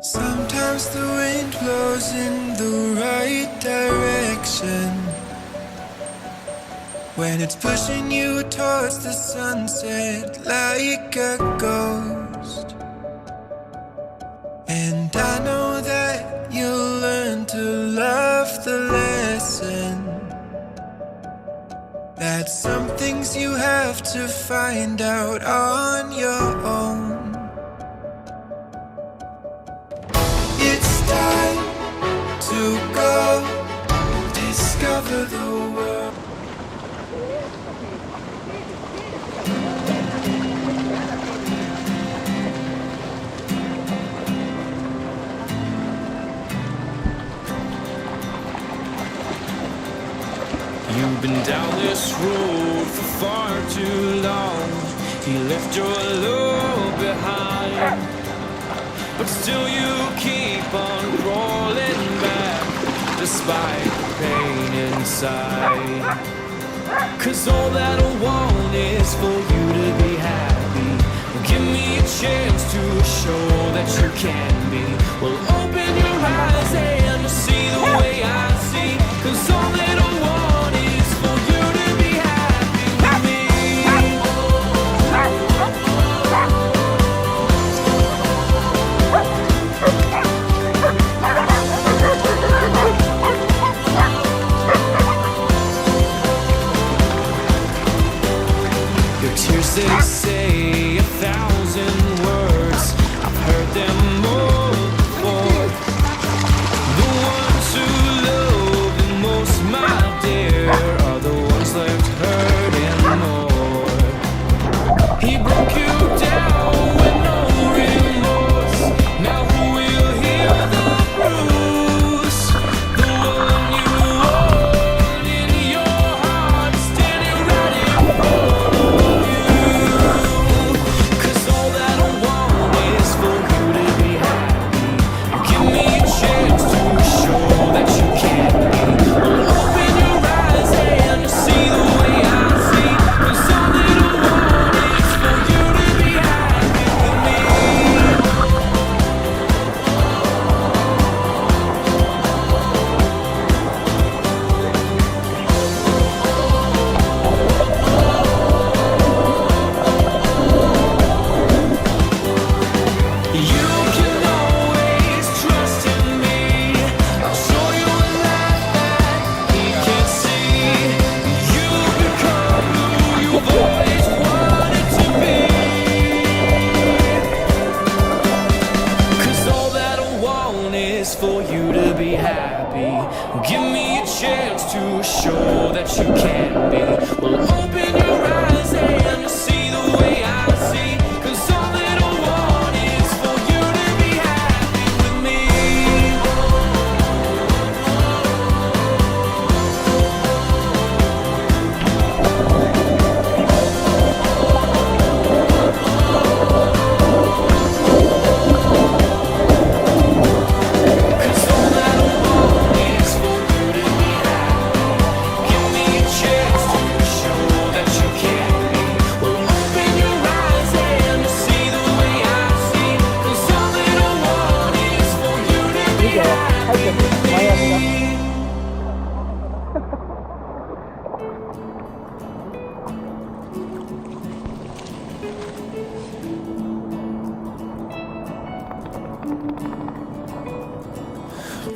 Sometimes the wind blows in the right direction when it's pushing you towards the sunset like a ghost. And I know that you'll learn to love the lesson, that some things you have to find out on your own. It's time to go discover the world. You've been down this road for far too long. He left your love behind, but still you keep on rolling back despite the pain inside. 'Cause all that I want is for you to be happy. Give me a chance to show that you can be. Well, open your eyes and you'll see the way I see. 'Cause all that I want is for you to be happy with me. Your tears, they say 1,000 words. I've heard them all before. The ones who love the most, my dear, are the ones left hurting more. He broke you down with no remorse. Now who will heal the bruise? The one you hold in your heart, standing right in front of you. 'Cause all that I want is for you to be happy. Give me a chance to show that you can be. Open your eyes and you'll see the way I see. 'Cause all that I want is for you to be happy with me. You can always trust in me. I'll show you a light that he can't see. You become who you've always wanted to be. 'Cause all that I want is for you to be happy. Give me a chance to show that you can be. Well, open your eyes and you'll see the way I see. 'Cause all that I want is for you to be happy with me.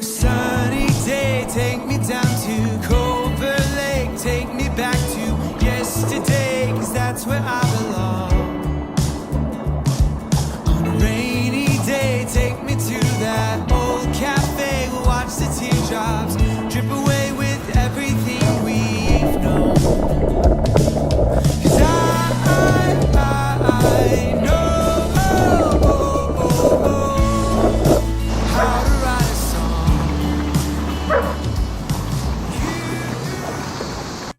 Sunny day, take me down to Covert Lake. Take me back to yesterday, 'cause that's where I belong.